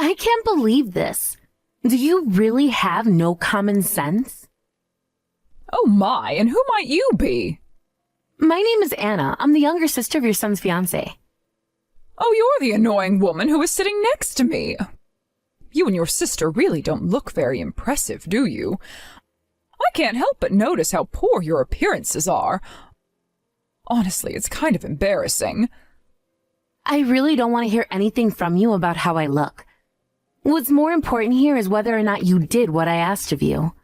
I can't believe this. Do you really have no common sense? Oh my, and who might you be? My name is Anna. I'm the younger sister of your son's fiancé. Oh, you're the annoying woman who is sitting next to me. You and your sister really don't look very impressive, do you? I can't help but notice how poor your appearances are. Honestly, it's kind of embarrassing. I really don't want to hear anything from you about how I look. What's more important here is whether or not you did what I asked of you.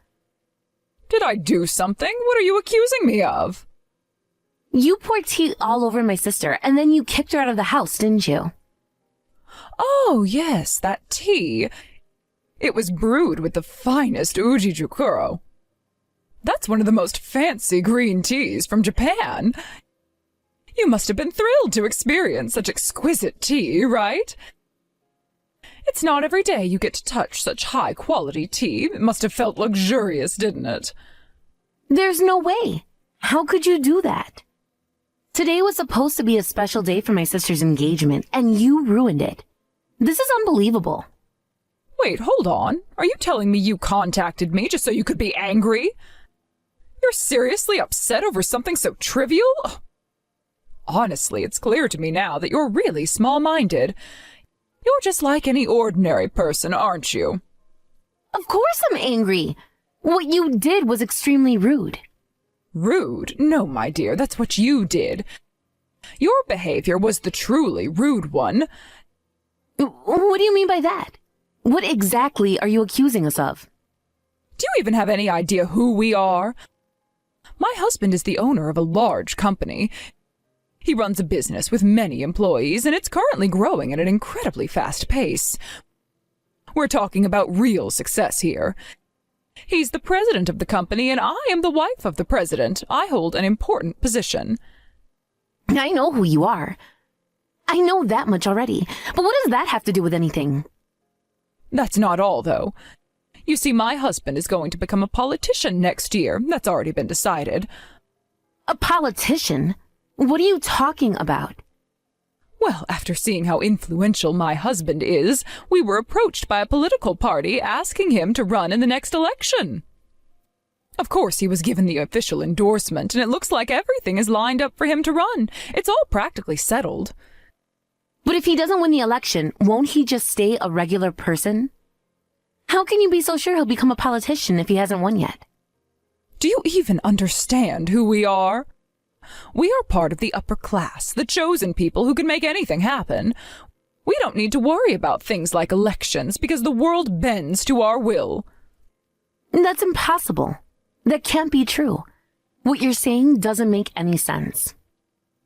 Did I do something? What are you accusing me of? You poured tea all over my sister, and then you kicked her out of the house, didn't you? Oh, yes, that tea. It was brewed with the finest Ujijukuro. That's one of the most fancy green teas from Japan. You must have been thrilled to experience such exquisite tea, right? It's not every day you get to touch such high-quality tea. It must have felt luxurious, didn't it? There's no way. How could you do that? Today was supposed to be a special day for my sister's engagement, and you ruined it. This is unbelievable. Wait, hold on. Are you telling me you contacted me just so you could be angry? You're seriously upset over something so trivial? Honestly, it's clear to me now that you're really small-minded. You're just like any ordinary person, aren't you? Of course I'm angry. What you did was extremely rude. Rude? No, my dear, that's what you did. Your behavior was the truly rude one. What do you mean by that? What exactly are you accusing us of? Do you even have any idea who we are? My husband is the owner of a large company. He runs a business with many employees, and it's currently growing at an incredibly fast pace. We're talking about real success here. He's the president of the company, and I am the wife of the president. I hold an important position. I know who you are. I know that much already. But what does that have to do with anything? That's not all, though. You see, my husband is going to become a politician next year. That's already been decided. A politician? What are you talking about? Well, after seeing how influential my husband is, we were approached by a political party asking him to run in the next election. Of course, he was given the official endorsement, and it looks like everything is lined up for him to run. It's all practically settled. But if he doesn't win the election, won't he just stay a regular person? How can you be so sure he'll become a politician if he hasn't won yet? Do you even understand who we are? We are part of the upper class, the chosen people who can make anything happen. We don't need to worry about things like elections because the world bends to our will. That's impossible. That can't be true. What you're saying doesn't make any sense.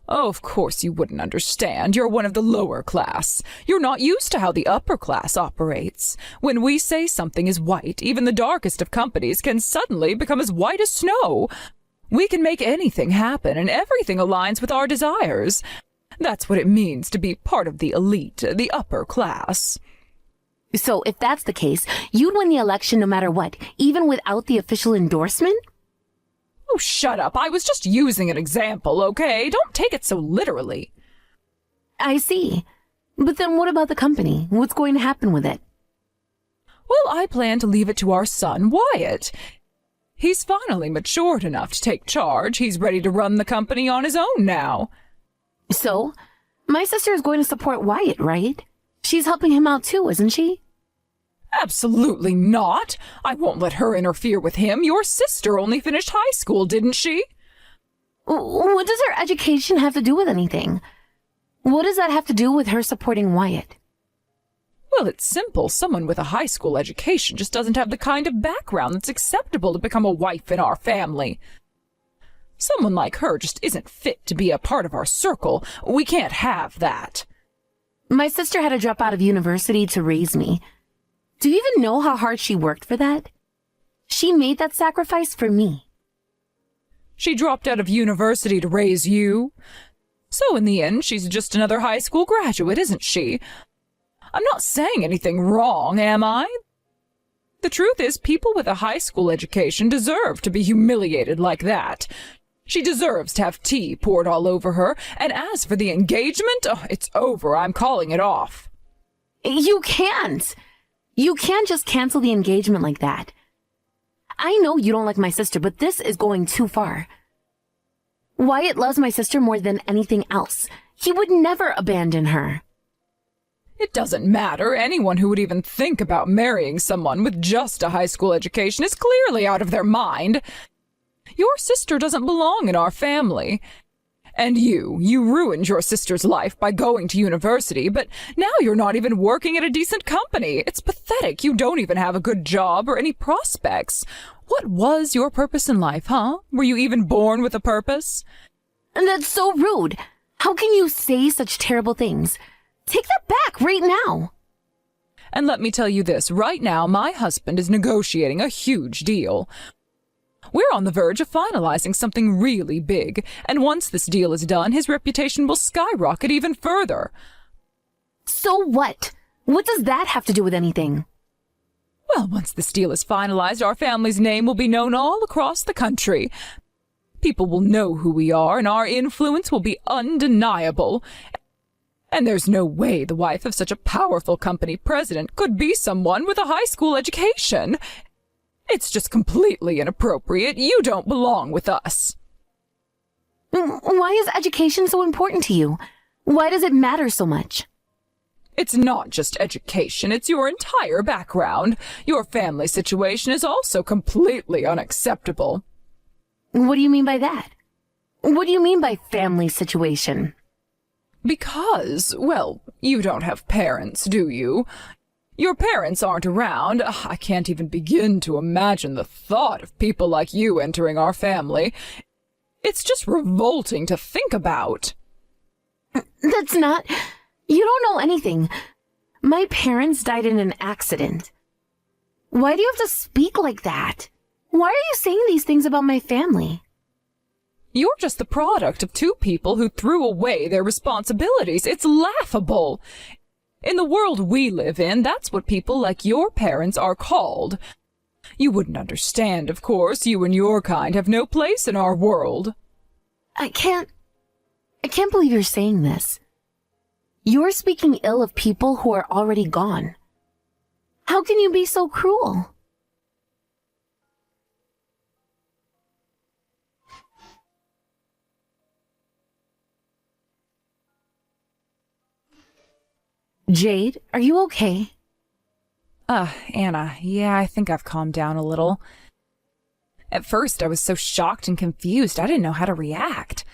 Oh, of course you wouldn't understand. You're one of the lower class. You're not used to how the upper class operates. When we say something is white, even the darkest of companies can suddenly become as white as snow. We can make anything happen, and everything aligns with our desires. That's what it means to be part of the elite, the upper class. So if that's the case, you'd win the election no matter what, even without the official endorsement? Oh, shut up. I was just using an example, okay? Don't take it so literally. I see. But then what about the company? What's going to happen with it? Well, I plan to leave it to our son, Wyatt. He's finally matured enough to take charge. He's ready to run the company on his own now. So, my sister is going to support Wyatt, right? She's helping him out too, isn't she? Absolutely not. I won't let her interfere with him. Your sister only finished high school, didn't she? What does her education have to do with anything? What does that have to do with her supporting Wyatt? Well, it's simple. Someone with a high school education just doesn't have the kind of background that's acceptable to become a wife in our family. Someone like her just isn't fit to be a part of our circle. We can't have that. My sister had to drop out of university to raise me. Do you even know how hard she worked for that? She made that sacrifice for me. She dropped out of university to raise you. So in the end, she's just another high school graduate, isn't she? I'm not saying anything wrong, am I? The truth is, people with a high school education deserve to be humiliated like that. She deserves to have tea poured all over her, and as for the engagement, it's over. I'm calling it off. You can't. You can't just cancel the engagement like that. I know you don't like my sister, but this is going too far. Wyatt loves my sister more than anything else. He would never abandon her. It doesn't matter. Anyone who would even think about marrying someone with just a high school education is clearly out of their mind. Your sister doesn't belong in our family. And you ruined your sister's life by going to university, but now you're not even working at a decent company. It's pathetic. You don't even have a good job or any prospects. What was your purpose in life, huh? Were you even born with a purpose? And that's so rude. How can you say such terrible things? Take that back right now. And let me tell you this, right now my husband is negotiating a huge deal. We're on the verge of finalizing something really big, and once this deal is done, his reputation will skyrocket even further. So what? What does that have to do with anything? Well, once this deal is finalized, our family's name will be known all across the country. People will know who we are, and our influence will be undeniable. And there's no way the wife of such a powerful company president could be someone with a high school education. It's just completely inappropriate. You don't belong with us. Why is education so important to you? Why does it matter so much? It's not just education, it's your entire background. Your family situation is also completely unacceptable. What do you mean by that? What do you mean by family situation? Because, well, you don't have parents, do you? Your parents aren't around. I can't even begin to imagine the thought of people like you entering our family. It's just revolting to think about. That's not... You don't know anything. My parents died in an accident. Why do you have to speak like that? Why are you saying these things about my family? You're just the product of two people who threw away their responsibilities. It's laughable. In the world we live in, that's what people like your parents are called. You wouldn't understand, of course. You and your kind have no place in our world. I can't believe you're saying this. You're speaking ill of people who are already gone. How can you be so cruel? Jade, are you okay? Anna, yeah, I think I've calmed down a little. At first, I was so shocked and confused, I didn't know how to react.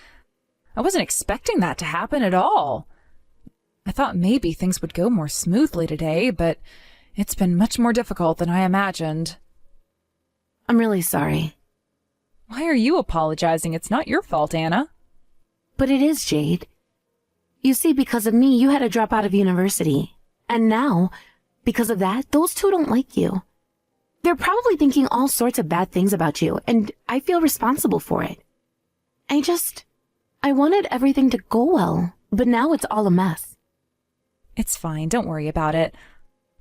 I wasn't expecting that to happen at all. I thought maybe things would go more smoothly today, but it's been much more difficult than I imagined. I'm really sorry. Why are you apologizing? It's not your fault, Anna. But it is, Jade. You see, because of me, you had to drop out of university. And now, because of that, those two don't like you. They're probably thinking all sorts of bad things about you, and I feel responsible for it. I wanted everything to go well, but now it's all a mess. It's fine, don't worry about it.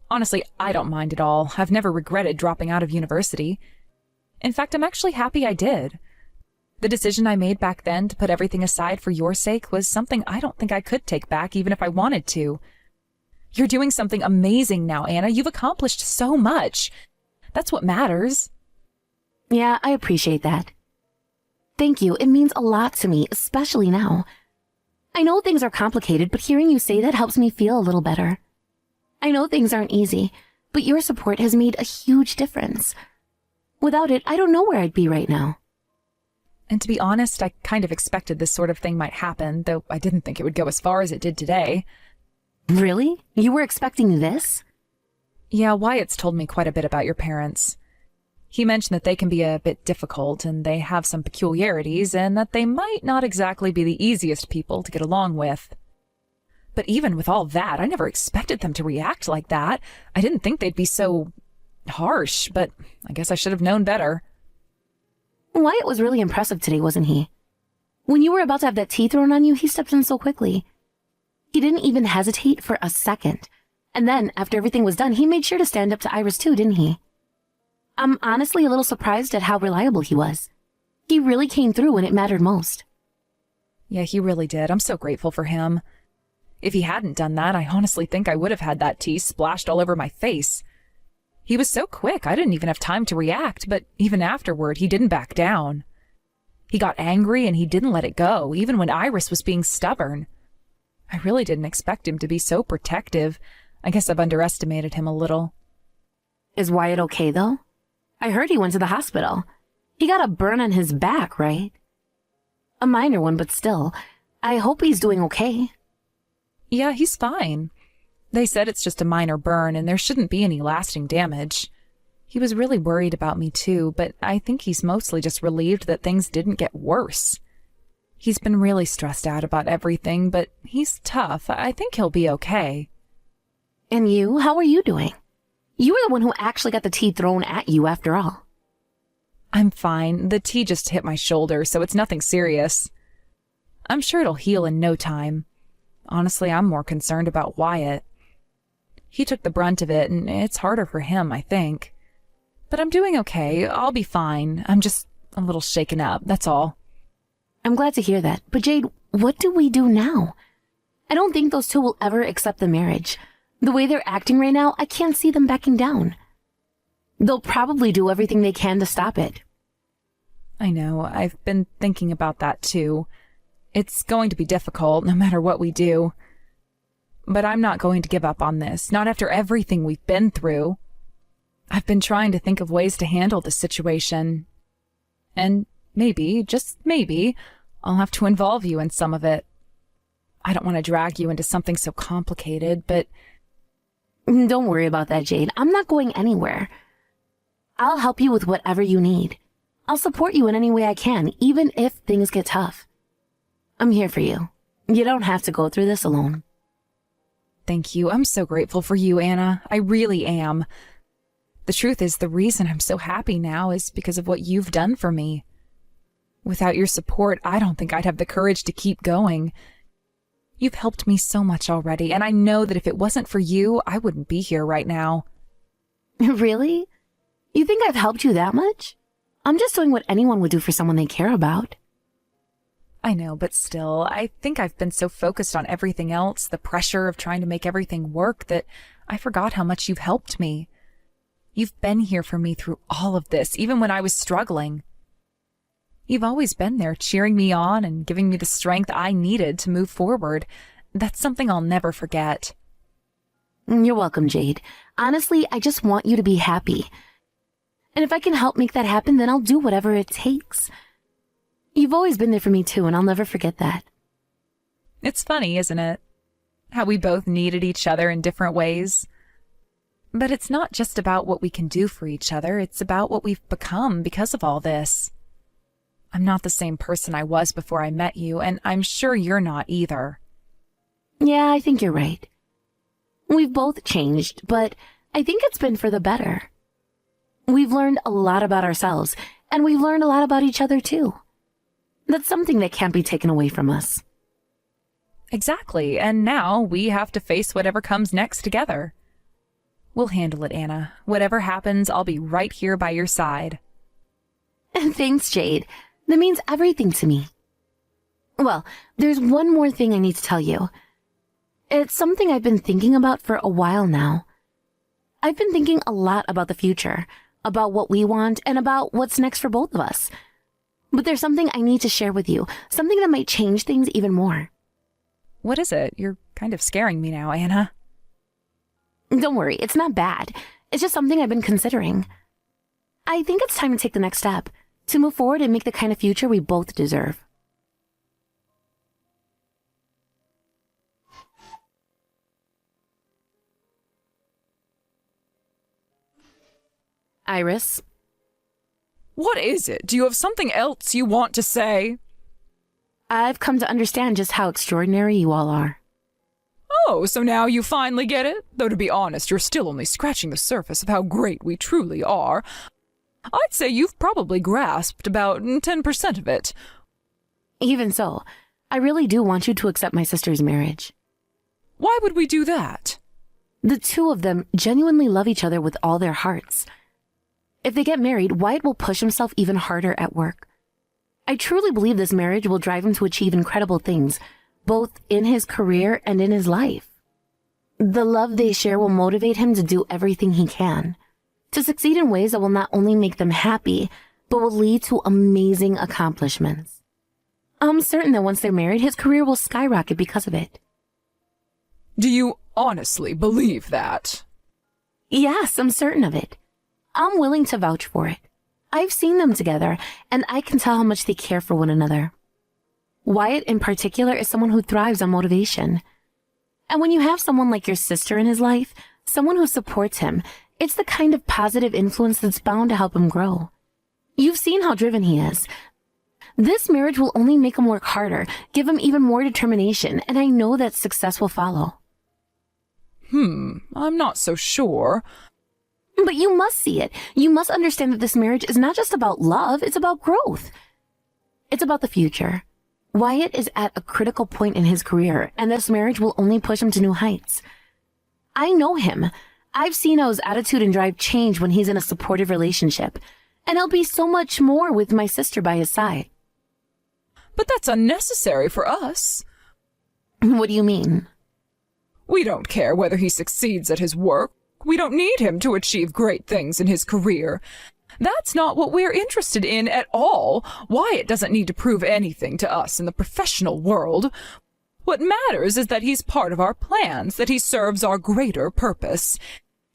Honestly, I don't mind at all. I've never regretted dropping out of university. In fact, I'm actually happy I did. The decision I made back then to put everything aside for your sake was something I don't think I could take back even if I wanted to. You're doing something amazing now, Anna. You've accomplished so much. That's what matters. Yeah, I appreciate that. Thank you. It means a lot to me, especially now. I know things are complicated, but hearing you say that helps me feel a little better. I know things aren't easy, but your support has made a huge difference. Without it, I don't know where I'd be right now. And to be honest, I kind of expected this sort of thing might happen, though I didn't think it would go as far as it did today. Really? You were expecting this? Yeah, Wyatt's told me quite a bit about your parents. He mentioned that they can be a bit difficult, and they have some peculiarities, and that they might not exactly be the easiest people to get along with. But even with all that, I never expected them to react like that. I didn't think they'd be so harsh, but I guess I should have known better. Wyatt was really impressive today, wasn't he? When you were about to have that tea thrown on you, he stepped in so quickly. He didn't even hesitate for a second. And then, after everything was done, he made sure to stand up to Iris too, didn't he? I'm honestly a little surprised at how reliable he was. He really came through when it mattered most. Yeah, he really did. I'm so grateful for him. If he hadn't done that, I honestly think I would have had that tea splashed all over my face. He was so quick, I didn't even have time to react, but even afterward, he didn't back down. He got angry and he didn't let it go, even when Iris was being stubborn. I really didn't expect him to be so protective. I guess I've underestimated him a little. Is Wyatt okay, though? I heard he went to the hospital. He got a burn on his back, right? A minor one, but still. I hope he's doing okay. Yeah, he's fine. They said it's just a minor burn and there shouldn't be any lasting damage. He was really worried about me too, but I think he's mostly just relieved that things didn't get worse. He's been really stressed out about everything, but he's tough. I think he'll be okay. And you? How are you doing? You were the one who actually got the tea thrown at you after all. I'm fine. The tea just hit my shoulder, so it's nothing serious. I'm sure it'll heal in no time. Honestly, I'm more concerned about Wyatt. He took the brunt of it, and it's harder for him, I think. But I'm doing okay. I'll be fine. I'm just a little shaken up, that's all. I'm glad to hear that. But Jade, what do we do now? I don't think those two will ever accept the marriage. The way they're acting right now, I can't see them backing down. They'll probably do everything they can to stop it. I know. I've been thinking about that too. It's going to be difficult, no matter what we do. But I'm not going to give up on this, not after everything we've been through. I've been trying to think of ways to handle the situation. And maybe, just maybe, I'll have to involve you in some of it. I don't want to drag you into something so complicated, but... Don't worry about that, Jade. I'm not going anywhere. I'll help you with whatever you need. I'll support you in any way I can, even if things get tough. I'm here for you. You don't have to go through this alone. Thank you. I'm so grateful for you, Anna. I really am. The truth is, the reason I'm so happy now is because of what you've done for me. Without your support, I don't think I'd have the courage to keep going. You've helped me so much already, and I know that if it wasn't for you, I wouldn't be here right now. Really? You think I've helped you that much? I'm just doing what anyone would do for someone they care about. I know, but still, I think I've been so focused on everything else, the pressure of trying to make everything work, that I forgot how much you've helped me. You've been here for me through all of this, even when I was struggling. You've always been there, cheering me on and giving me the strength I needed to move forward. That's something I'll never forget. You're welcome, Jade. Honestly, I just want you to be happy. And if I can help make that happen, then I'll do whatever it takes. You've always been there for me too, and I'll never forget that. It's funny, isn't it? How we both needed each other in different ways. But it's not just about what we can do for each other, it's about what we've become because of all this. I'm not the same person I was before I met you, and I'm sure you're not either. Yeah, I think you're right. We've both changed, but I think it's been for the better. We've learned a lot about ourselves, and we've learned a lot about each other too. That's something that can't be taken away from us. Exactly, and now we have to face whatever comes next together. We'll handle it, Anna. Whatever happens, I'll be right here by your side. Thanks, Jade. That means everything to me. Well, there's one more thing I need to tell you. It's something I've been thinking about for a while now. I've been thinking a lot about the future, about what we want, and about what's next for both of us. But there's something I need to share with you, something that might change things even more. What is it? You're kind of scaring me now, Anna. Don't worry, it's not bad. It's just something I've been considering. I think it's time to take the next step, to move forward and make the kind of future we both deserve. Iris? What is it? Do you have something else you want to say? I've come to understand just how extraordinary you all are. Oh, so now you finally get it? Though to be honest, you're still only scratching the surface of how great we truly are. I'd say you've probably grasped about 10% of it. Even so, I really do want you to accept my sister's marriage. Why would we do that? The two of them genuinely love each other with all their hearts. If they get married, Wyatt will push himself even harder at work. I truly believe this marriage will drive him to achieve incredible things, both in his career and in his life. The love they share will motivate him to do everything he can. to succeed in ways that will not only make them happy, but will lead to amazing accomplishments. I'm certain that once they're married, his career will skyrocket because of it. Do you honestly believe that? Yes, I'm certain of it. I'm willing to vouch for it. I've seen them together, and I can tell how much they care for one another. Wyatt, in particular, is someone who thrives on motivation. And when you have someone like your sister in his life, someone who supports him, it's the kind of positive influence that's bound to help him grow. You've seen how driven he is. This marriage will only make him work harder, give him even more determination, and I know that success will follow. I'm not so sure. But you must see it. You must understand that this marriage is not just about love, it's about growth. It's about the future. Wyatt is at a critical point in his career, and this marriage will only push him to new heights. I know him. I've seen how his attitude and drive change when he's in a supportive relationship, and he'll be so much more with my sister by his side. But that's unnecessary for us. What do you mean? We don't care whether he succeeds at his work. We don't need him to achieve great things in his career. That's not what we're interested in at all. Wyatt doesn't need to prove anything to us in the professional world. What matters is that he's part of our plans, that he serves our greater purpose.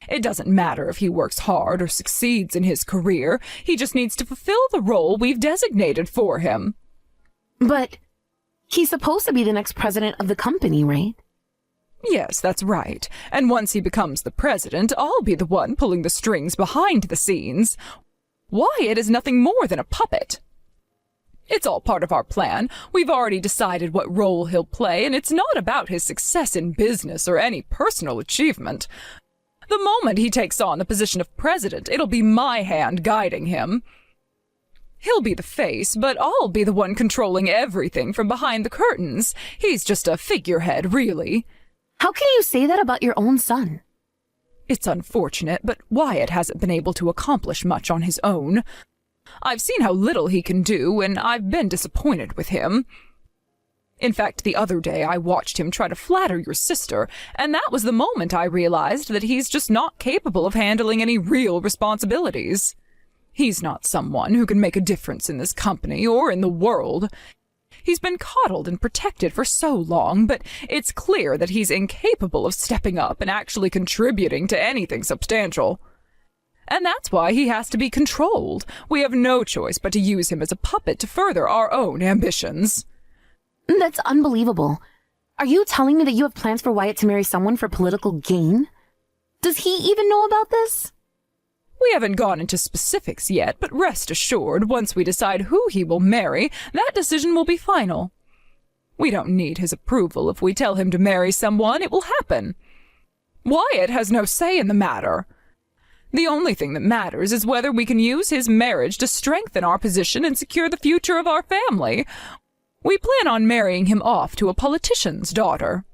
It doesn't matter if he works hard or succeeds in his career. He just needs to fulfill the role we've designated for him. But he's supposed to be the next president of the company, right? Yes, that's right. And once he becomes the president, I'll be the one pulling the strings behind the scenes. Wyatt is nothing more than a puppet. It's all part of our plan. We've already decided what role he'll play, and it's not about his success in business or any personal achievement. The moment he takes on the position of president, it'll be my hand guiding him. He'll be the face, but I'll be the one controlling everything from behind the curtains. He's just a figurehead, really. How can you say that about your own son? It's unfortunate, but Wyatt hasn't been able to accomplish much on his own. I've seen how little he can do, and I've been disappointed with him. In fact, the other day I watched him try to flatter your sister, and that was the moment I realized that he's just not capable of handling any real responsibilities. He's not someone who can make a difference in this company or in the world. He's been coddled and protected for so long, but it's clear that he's incapable of stepping up and actually contributing to anything substantial. And that's why he has to be controlled. We have no choice but to use him as a puppet to further our own ambitions. That's unbelievable. Are you telling me that you have plans for Wyatt to marry someone for political gain? Does he even know about this? We haven't gone into specifics yet, but rest assured, once we decide who he will marry, that decision will be final. We don't need his approval. If we tell him to marry someone, it will happen. Wyatt has no say in the matter. The only thing that matters is whether we can use his marriage to strengthen our position and secure the future of our family. We plan on marrying him off to a politician's daughter.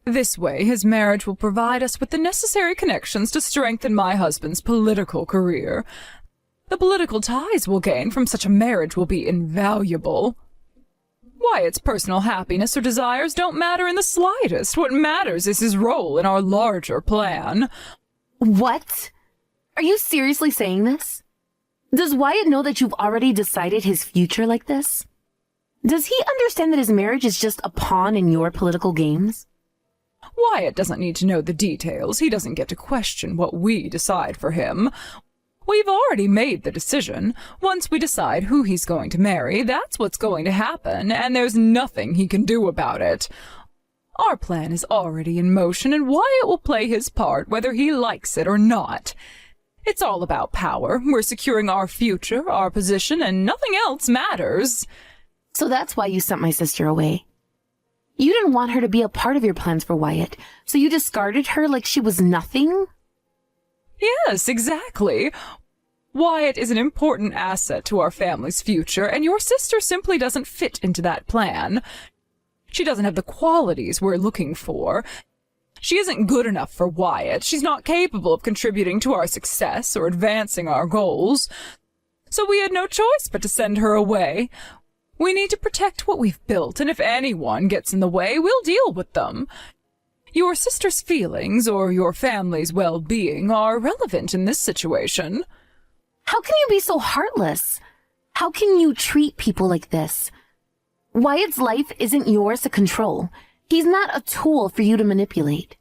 This way, his marriage will provide us with the necessary connections to strengthen my husband's political career. The political ties we'll gain from such a marriage will be invaluable. Wyatt's personal happiness or desires don't matter in the slightest. What matters is his role in our larger plan. What? Are you seriously saying this? Does Wyatt know that you've already decided his future like this? Does he understand that his marriage is just a pawn in your political games? Wyatt doesn't need to know the details. He doesn't get to question what we decide for him. We've already made the decision. Once we decide who he's going to marry, that's what's going to happen, and there's nothing he can do about it. Our plan is already in motion, and Wyatt will play his part whether he likes it or not. It's all about power. We're securing our future, our position, and nothing else matters. So that's why you sent my sister away. You didn't want her to be a part of your plans for Wyatt, so you discarded her like she was nothing? Yes, exactly. Wyatt is an important asset to our family's future, and your sister simply doesn't fit into that plan. She doesn't have the qualities we're looking for. She isn't good enough for Wyatt. She's not capable of contributing to our success or advancing our goals. So we had no choice but to send her away. We need to protect what we've built, and if anyone gets in the way, we'll deal with them. Your sister's feelings or your family's well-being are relevant in this situation. How can you be so heartless? How can you treat people like this? Wyatt's life isn't yours to control. He's not a tool for you to manipulate.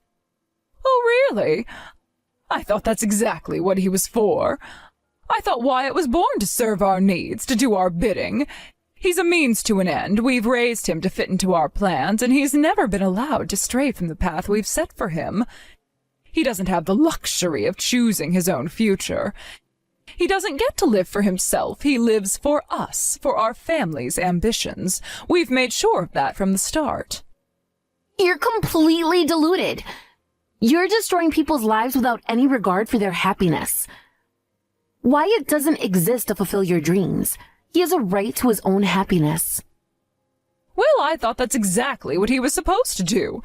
Oh, really? I thought that's exactly what he was for. I thought Wyatt was born to serve our needs, to do our bidding. He's a means to an end. We've raised him to fit into our plans, and he's never been allowed to stray from the path we've set for him. He doesn't have the luxury of choosing his own future. He doesn't get to live for himself. He lives for us, for our family's ambitions. We've made sure of that from the start. You're completely deluded. You're destroying people's lives without any regard for their happiness. Wyatt doesn't exist to fulfill your dreams. He has a right to his own happiness. Well, I thought that's exactly what he was supposed to do.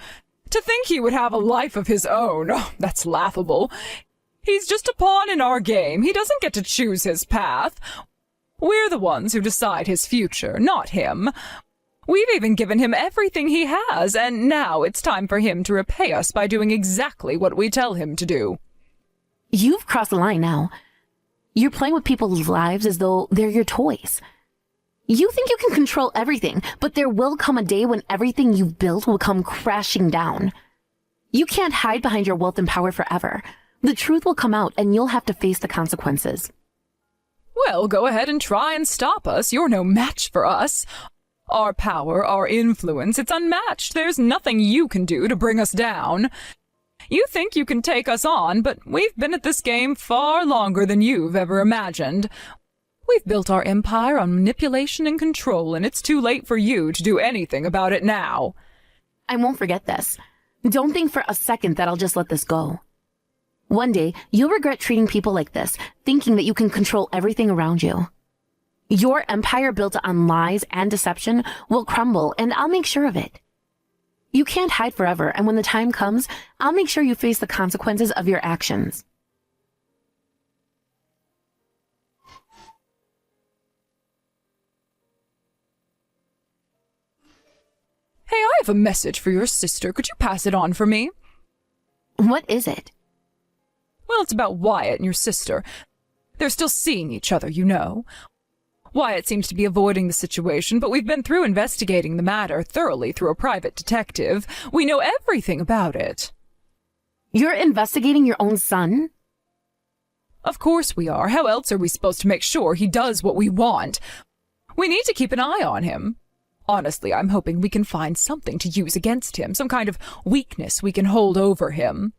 To think he would have a life of his own, that's laughable. He's just a pawn in our game. He doesn't get to choose his path. We're the ones who decide his future, not him. We've even given him everything he has, and now it's time for him to repay us by doing exactly what we tell him to do. You've crossed the line now. You're playing with people's lives as though they're your toys. You think you can control everything, but there will come a day when everything you've built will come crashing down. You can't hide behind your wealth and power forever. The truth will come out, and you'll have to face the consequences. Well, go ahead and try and stop us. You're no match for us. Our power, our influence, it's unmatched. There's nothing you can do to bring us down. You think you can take us on, but we've been at this game far longer than you've ever imagined. We've built our empire on manipulation and control, and it's too late for you to do anything about it now. I won't forget this. Don't think for a second that I'll just let this go. One day, you'll regret treating people like this, thinking that you can control everything around you. Your empire built on lies and deception will crumble, and I'll make sure of it. You can't hide forever, and when the time comes, I'll make sure you face the consequences of your actions. Hey, I have a message for your sister. Could you pass it on for me? What is it? Well, it's about Wyatt and your sister. They're still seeing each other, you know. Wyatt seems to be avoiding the situation, but we've been through investigating the matter thoroughly through a private detective. We know everything about it. You're investigating your own son? Of course we are. How else are we supposed to make sure he does what we want? We need to keep an eye on him. Honestly, I'm hoping we can find something to use against him, some kind of weakness we can hold over him.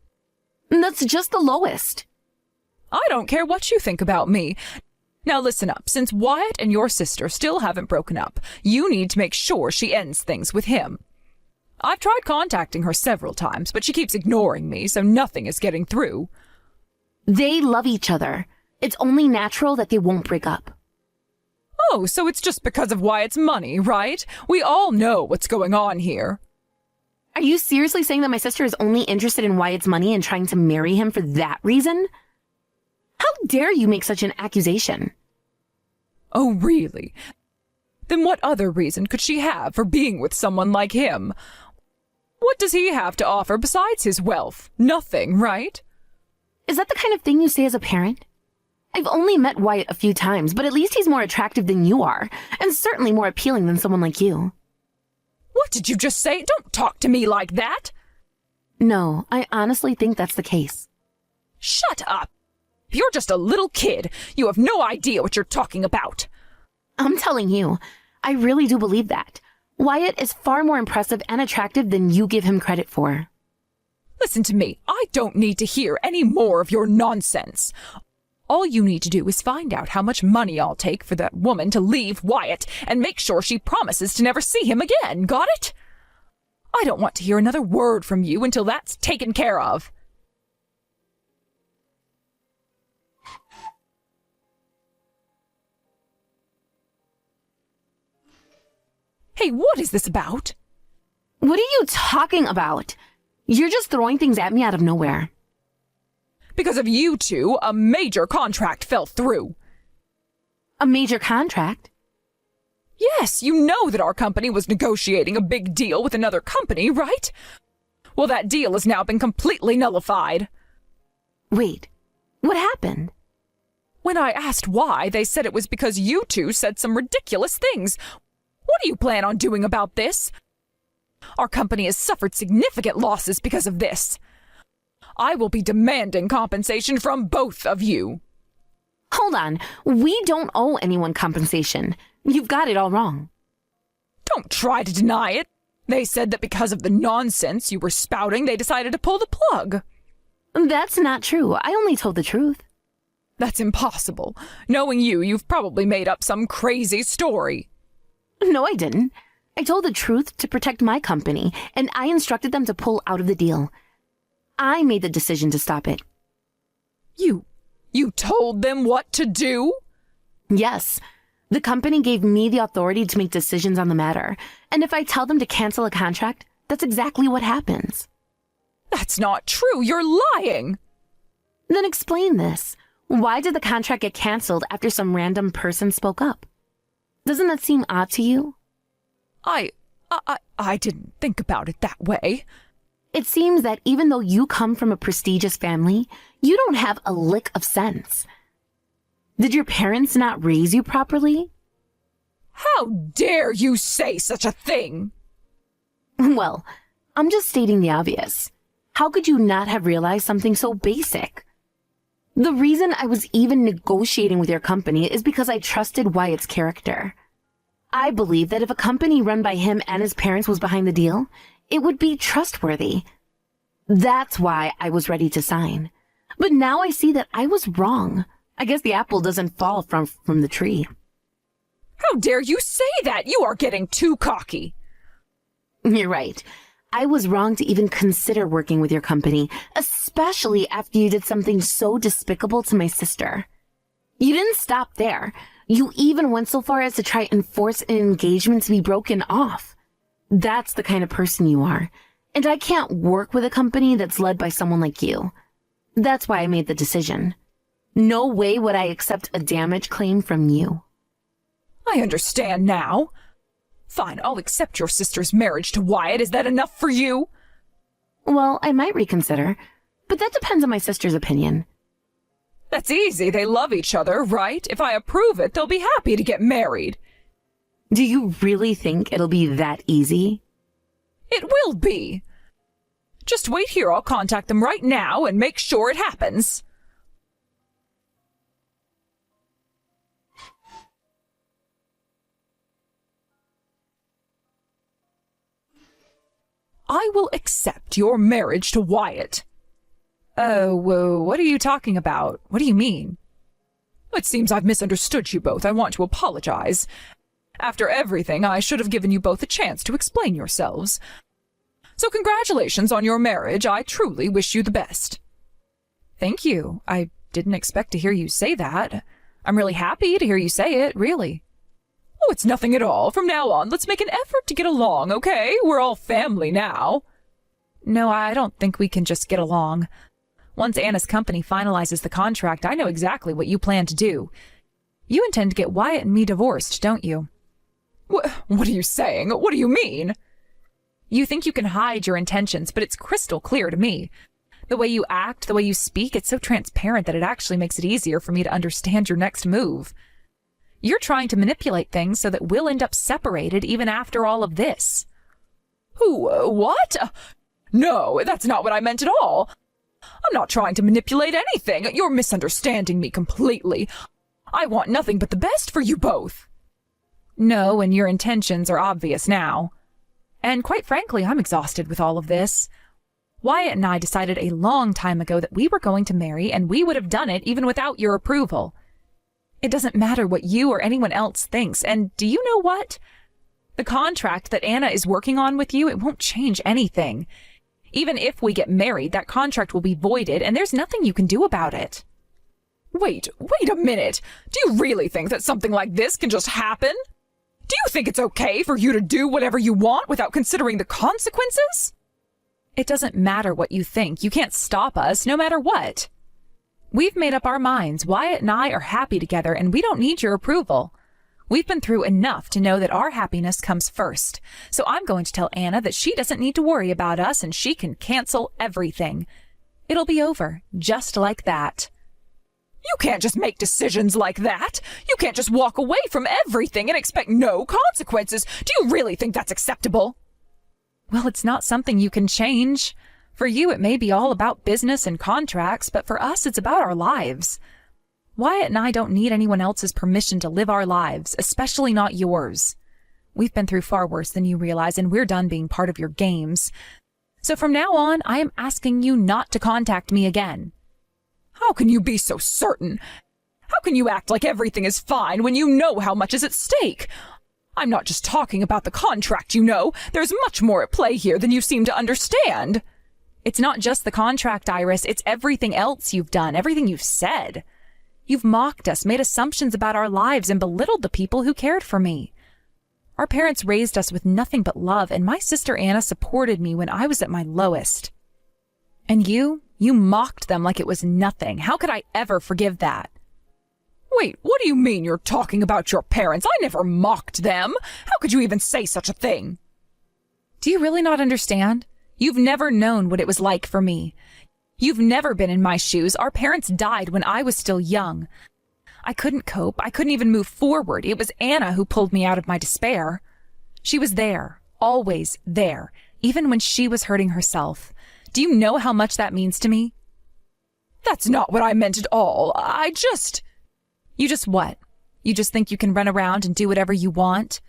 That's just the lowest. I don't care what you think about me. Now listen up. Since Wyatt and your sister still haven't broken up, you need to make sure she ends things with him. I've tried contacting her several times, but she keeps ignoring me, so nothing is getting through. They love each other. It's only natural that they won't break up. Oh, so it's just because of Wyatt's money, right? We all know what's going on here. Are you seriously saying that my sister is only interested in Wyatt's money and trying to marry him for that reason? How dare you make such an accusation? Oh, really? Then what other reason could she have for being with someone like him? What does he have to offer besides his wealth? Nothing, right? Is that the kind of thing you say as a parent? I've only met Wyatt a few times, but at least he's more attractive than you are, and certainly more appealing than someone like you. What did you just say? Don't talk to me like that! No, I honestly think that's the case. Shut up! You're just a little kid. You have no idea what you're talking about. I'm telling you, I really do believe that. Wyatt is far more impressive and attractive than you give him credit for. Listen to me. I don't need to hear any more of your nonsense. All you need to do is find out how much money I'll take for that woman to leave Wyatt and make sure she promises to never see him again. Got it? I don't want to hear another word from you until that's taken care of. Hey, what is this about? What are you talking about? You're just throwing things at me out of nowhere. Because of you two, a major contract fell through. A major contract? Yes, you know that our company was negotiating a big deal with another company, right? Well, that deal has now been completely nullified. Wait, what happened? When I asked why, they said it was because you two said some ridiculous things. What do you plan on doing about this? Our company has suffered significant losses because of this. I will be demanding compensation from both of you. Hold on, we don't owe anyone compensation. You've got it all wrong. Don't try to deny it. They said that because of the nonsense you were spouting, they decided to pull the plug. That's not true. I only told the truth. That's impossible. Knowing you, you've probably made up some crazy story. No, I didn't. I told the truth to protect my company, and I instructed them to pull out of the deal. I made the decision to stop it. You told them what to do? Yes. The company gave me the authority to make decisions on the matter, and if I tell them to cancel a contract, that's exactly what happens. That's not true. You're lying. Then explain this. Why did the contract get canceled after some random person spoke up? Doesn't that seem odd to you? I didn't think about it that way. It seems that even though you come from a prestigious family, you don't have a lick of sense. Did your parents not raise you properly? How dare you say such a thing? Well, I'm just stating the obvious. How could you not have realized something so basic? The reason I was even negotiating with your company is because I trusted Wyatt's character. I believe that if a company run by him and his parents was behind the deal, it would be trustworthy. That's why I was ready to sign. But now I see that I was wrong. I guess the apple doesn't fall from the tree. How dare you say that? You are getting too cocky. You're right. I was wrong to even consider working with your company, especially after you did something so despicable to my sister. You didn't stop there. You even went so far as to try and force an engagement to be broken off. That's the kind of person you are. And I can't work with a company that's led by someone like you. That's why I made the decision. No way would I accept a damage claim from you. I understand now. Fine, I'll accept your sister's marriage to Wyatt. Is that enough for you? Well, I might reconsider, but that depends on my sister's opinion. That's easy. They love each other, right? If I approve it, they'll be happy to get married. Do you really think it'll be that easy? It will be. Just wait here. I'll contact them right now and make sure it happens. I will accept your marriage to Wyatt. Oh, what are you talking about? What do you mean? It seems I've misunderstood you both. I want to apologize. After everything, I should have given you both a chance to explain yourselves. So congratulations on your marriage. I truly wish you the best. Thank you. I didn't expect to hear you say that. I'm really happy to hear you say it, really. Oh, it's nothing at all. From now on, let's make an effort to get along, okay? We're all family now. No, I don't think we can just get along. Once Anna's company finalizes the contract, I know exactly what you plan to do. You intend to get Wyatt and me divorced, don't you? What are you saying? What do you mean? You think you can hide your intentions, but it's crystal clear to me. The way you act, the way you speak, it's so transparent that it actually makes it easier for me to understand your next move. You're trying to manipulate things so that we'll end up separated even after all of this. What? No, that's not what I meant at all. I'm not trying to manipulate anything. You're misunderstanding me completely. I want nothing but the best for you both. No, and your intentions are obvious now. And quite frankly, I'm exhausted with all of this. Wyatt and I decided a long time ago that we were going to marry, and we would have done it even without your approval. It doesn't matter what you or anyone else thinks, and do you know what? The contract that Anna is working on with you, it won't change anything. Even if we get married, that contract will be voided, and there's nothing you can do about it. Wait a minute. Do you really think that something like this can just happen? Do you think it's okay for you to do whatever you want without considering the consequences? It doesn't matter what you think. You can't stop us, no matter what. We've made up our minds. Wyatt and I are happy together, and we don't need your approval. We've been through enough to know that our happiness comes first. So I'm going to tell Anna that she doesn't need to worry about us and she can cancel everything. It'll be over, just like that. You can't just make decisions like that. You can't just walk away from everything and expect no consequences. Do you really think that's acceptable? Well, it's not something you can change. For you, it may be all about business and contracts, but for us, it's about our lives. Wyatt and I don't need anyone else's permission to live our lives, especially not yours. We've been through far worse than you realize, and we're done being part of your games. So from now on, I am asking you not to contact me again. How can you be so certain? How can you act like everything is fine when you know how much is at stake? I'm not just talking about the contract, you know. There's much more at play here than you seem to understand. It's not just the contract, Iris. It's everything else you've done, everything you've said. You've mocked us, made assumptions about our lives, and belittled the people who cared for me. Our parents raised us with nothing but love, and my sister Anna supported me when I was at my lowest. And you mocked them like it was nothing. How could I ever forgive that? Wait, what do you mean you're talking about your parents? I never mocked them. How could you even say such a thing? Do you really not understand? You've never known what it was like for me. You've never been in my shoes. Our parents died when I was still young. I couldn't cope. I couldn't even move forward. It was Anna who pulled me out of my despair. She was there, always there, even when she was hurting herself. Do you know how much that means to me? That's not what I meant at all. You just what? You just think you can run around and do whatever you want?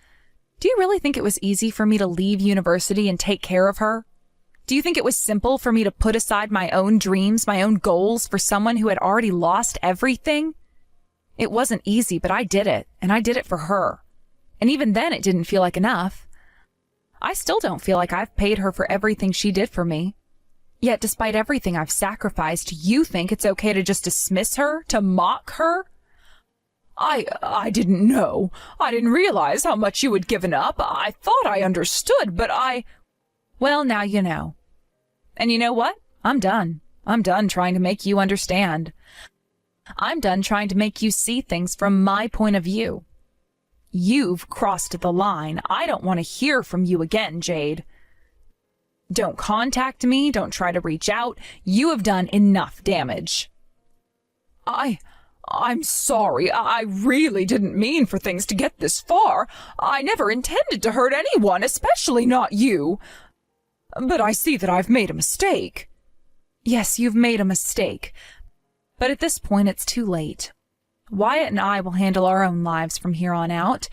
Do you really think it was easy for me to leave university and take care of her? Do you think it was simple for me to put aside my own dreams, my own goals for someone who had already lost everything? It wasn't easy, but I did it, and I did it for her. And even then, it didn't feel like enough. I still don't feel like I've paid her for everything she did for me. Yet, despite everything I've sacrificed, you think it's okay to just dismiss her, to mock her? I didn't know. I didn't realize how much you had given up. I thought I understood, but Well, now you know. And you know what? I'm done. I'm done trying to make you understand. I'm done trying to make you see things from my point of view. You've crossed the line. I don't want to hear from you again, Jade. Don't contact me. Don't try to reach out. You have done enough damage. I'm sorry. I really didn't mean for things to get this far. I never intended to hurt anyone, especially not you. But I see that I've made a mistake. Yes, you've made a mistake. But at this point, it's too late. Wyatt and I will handle our own lives from here on out.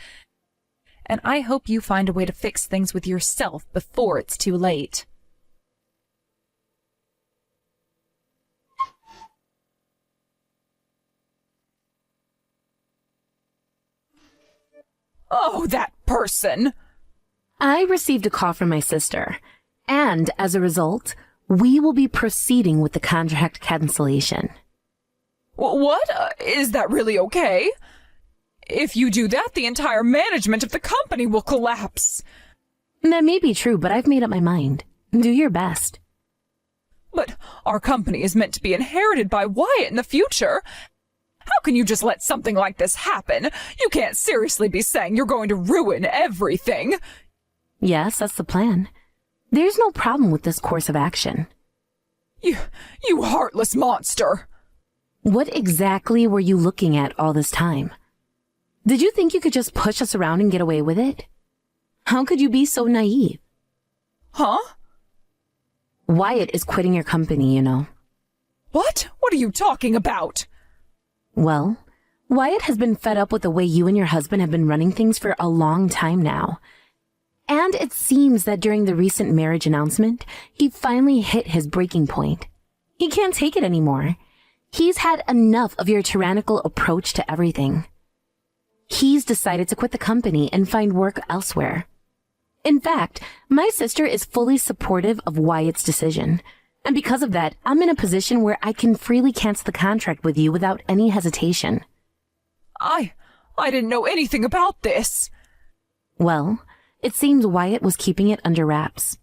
And I hope you find a way to fix things with yourself before it's too late. Oh, that person! I received a call from my sister, and as a result, we will be proceeding with the contract cancellation. What? Is that really okay? If you do that, the entire management of the company will collapse. That may be true, but I've made up my mind. Do your best. But our company is meant to be inherited by Wyatt in the future. How can you just let something like this happen? You can't seriously be saying you're going to ruin everything. Yes, that's the plan. There's no problem with this course of action. You heartless monster. What exactly were you looking at all this time? Did you think you could just push us around and get away with it? How could you be so naive? Huh? Wyatt is quitting your company, you know. What? What are you talking about? Well, Wyatt has been fed up with the way you and your husband have been running things for a long time now. And it seems that during the recent marriage announcement, he finally hit his breaking point. He can't take it anymore. He's had enough of your tyrannical approach to everything. He's decided to quit the company and find work elsewhere. In fact, my sister is fully supportive of Wyatt's decision. And because of that, I'm in a position where I can freely cancel the contract with you without any hesitation. I didn't know anything about this. Well, it seems Wyatt was keeping it under wraps.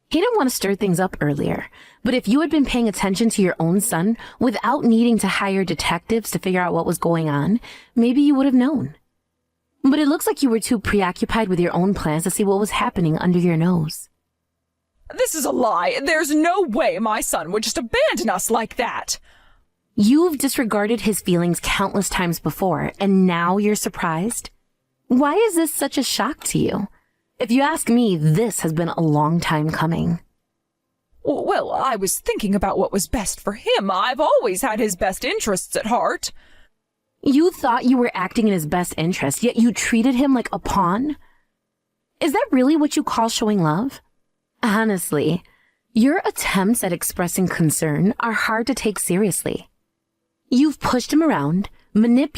He didn't want to stir things up earlier, but if you had been paying attention to your own son without needing to hire detectives to figure out what was going on, maybe you would have known. But it looks like you were too preoccupied with your own plans to see what was happening under your nose. This is a lie. There's no way my son would just abandon us like that. You've disregarded his feelings countless times before, and now you're surprised? Why is this such a shock to you? If you ask me, this has been a long time coming. Well, I was thinking about what was best for him. I've always had his best interests at heart. You thought you were acting in his best interest, yet you treated him like a pawn? Is that really what you call showing love? Honestly, your attempts at expressing concern are hard to take seriously. You've pushed him around, manipulated